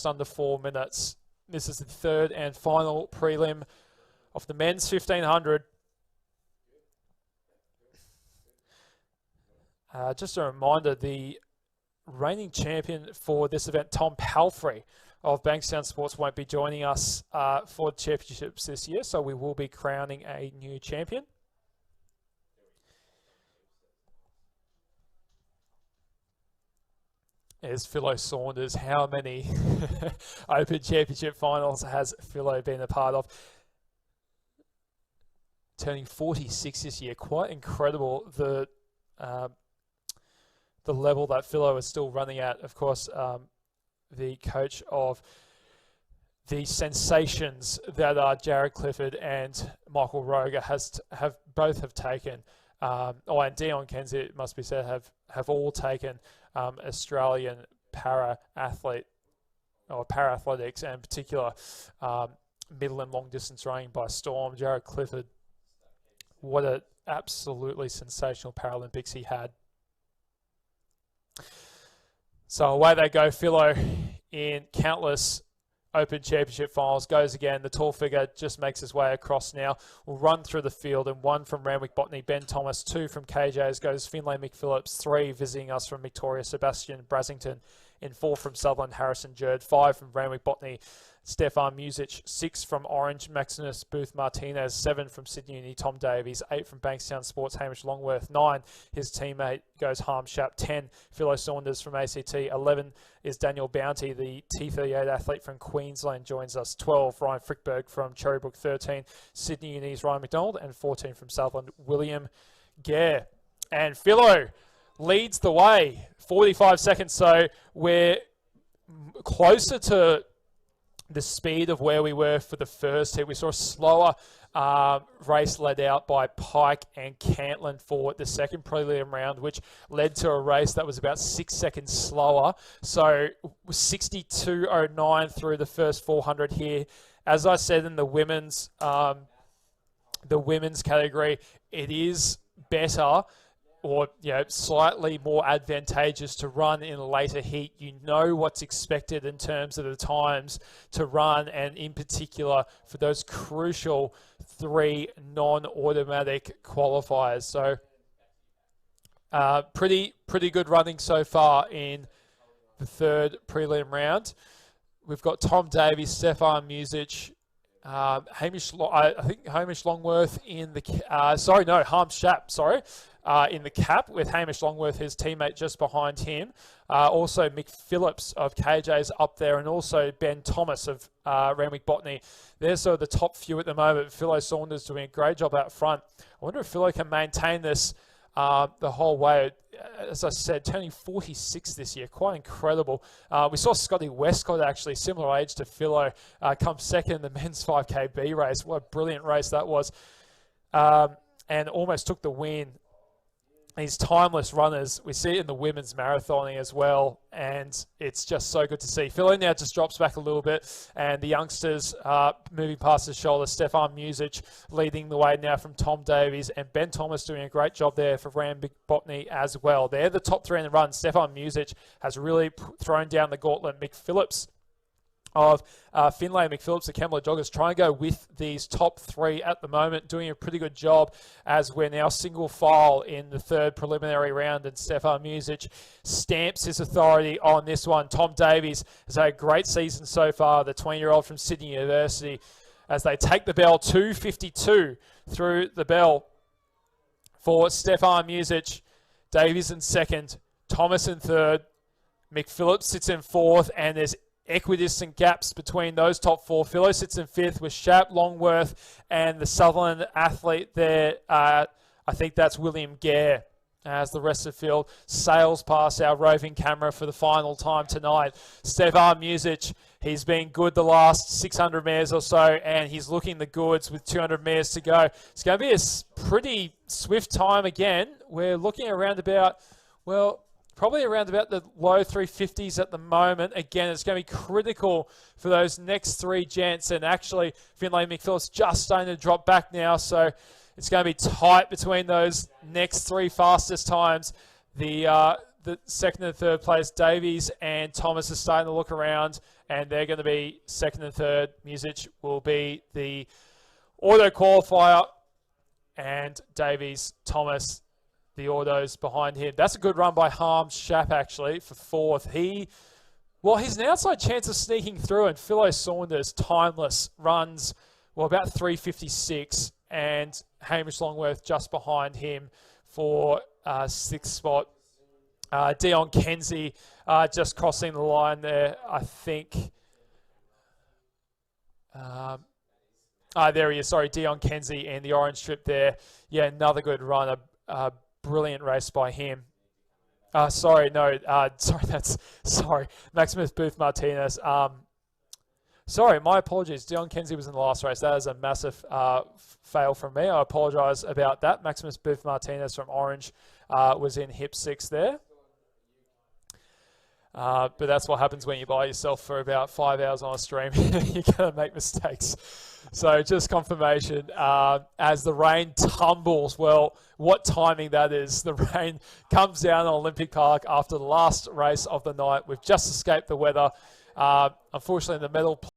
under 4 minutes. This is the third and final prelim of the men's 1500. Just a reminder, the reigning champion for this event, Tom Palfrey of Bankstown Sports, won't be joining us for the championships this year, so we will be crowning a new champion. There's Philo Saunders. How many Open Championship finals has Philo been a part of? Turning 46 this year. Quite incredible, the level that Philo is still running at. Of course, the coach of the sensations that are Jared Clifford and Michael Roger have both taken. And Dion Kenzie, it must be said, have all taken Australian para-athlete or para-athletics, and in particular middle and long distance running by storm. Jared Clifford, what an absolutely sensational Paralympics he had. So away they go. Philo in countless Open Championship finals goes again. The tall figure just makes his way across now. We'll run through the field, and 1 from Randwick Botany, Ben Thomas. 2 from KJ's goes Finlay McPhillips. 3 visiting us from Victoria, Sebastian Brasington. In 4 from Sutherland, Harrison Jerd. 5 from Randwick Botany, Stefan Music. 6 from Orange, Maximus Booth Martinez. 7 from Sydney Uni, Tom Davies. 8 from Bankstown Sports, Hamish Longworth. 9, his teammate goes Harm Shap. 10, Philo Saunders from ACT. 11 is Daniel Bounty, the T38 athlete from Queensland, joins us. 12, Ryan Frickberg from Cherrybrook. 13, Sydney Uni's Ryan McDonald. And 14 from Southland, William Gare. And Philo leads the way, 45 seconds. So we're closer to the speed of where we were for the first hit. We saw a slower race led out by Pike and Cantlin for the second prelim round, which led to a race that was about 6 seconds slower. So 62.09 through the first 400 here. As I said in the women's category, it is better, or slightly more advantageous to run in a later heat. You know what's expected in terms of the times to run, and in particular for those crucial 3 non-automatic qualifiers. So pretty good running so far in the third prelim round. We've got Tom Davies, Stefan Music, I think Hamish Longworth in the Harm Shap, in the cap, with Hamish Longworth, his teammate, just behind him. Also Mick Phillips of KJ's up there, and also Ben Thomas of Randwick Botany. There's sort of the top few at the moment. Philo Saunders doing a great job out front. I wonder if Philo can maintain this the whole way. As I said, turning 46 this year, quite incredible. We saw Scotty Westcott, actually similar age to Philo, come second in the men's 5K B race. What a brilliant race that was, and almost took the win. These timeless runners, we see it in the women's marathoning as well, and it's just so good to see. Philo now just drops back a little bit, and the youngsters moving past his shoulder. Stefan Music leading the way now from Tom Davies, and Ben Thomas doing a great job there for Randwick Botany as well. They're the top 3 in the run. Stefan Music has really thrown down the gauntlet. Mick Phillips of Finlay McPhillips, the Kembla Joggers, trying to go with these top 3 at the moment, doing a pretty good job as we're now single file in the third preliminary round, and Stefan Music stamps his authority on this one. Tom Davies has had a great season so far, the 20-year-old from Sydney University, as they take the bell, 2:52 through the bell for Stefan Music. Davies in second, Thomas in third, McPhillips sits in fourth, and there's equidistant gaps between those top 4. Philo sits in 5th with Shap, Longworth, and the Sutherland athlete there. I think that's William Gare, as the rest of the field sails past our roving camera for the final time tonight. Stefan Music, he's been good the last 600 metres or so, and he's looking the goods with 200 metres to go. It's going to be a pretty swift time again. We're looking around about, probably around about the low 350s at the moment. Again, it's going to be critical for those next 3 gents. And actually, Finlay McPhillips just starting to drop back now. So it's going to be tight between those next 3 fastest times. The second and third place, Davies and Thomas, are starting to look around. and they're going to be second and third. Music will be the auto qualifier, and Davies, Thomas, the autos behind him. That's a good run by Harms Shap, actually, for fourth. He's an outside chance of sneaking through, and Philo Saunders, timeless, runs, about 3:56, and Hamish Longworth just behind him for sixth spot. Dion Kenzie just crossing the line there, I think. There he is. Sorry, Dion Kenzie and the orange strip there. Yeah, another good run. A brilliant race by him. Sorry, Maximus Booth Martinez. Sorry, my apologies. Dion Kenzie was in the last race. That is a massive fail from me. I apologise about that. Maximus Booth Martinez from Orange was in hip 6 there. But that's what happens when you buy yourself for about 5 hours on a stream. You're going to make mistakes. So just confirmation, as the rain tumbles, well, what timing that is. The rain comes down on Olympic Park after the last race of the night. We've just escaped the weather. Unfortunately, the medal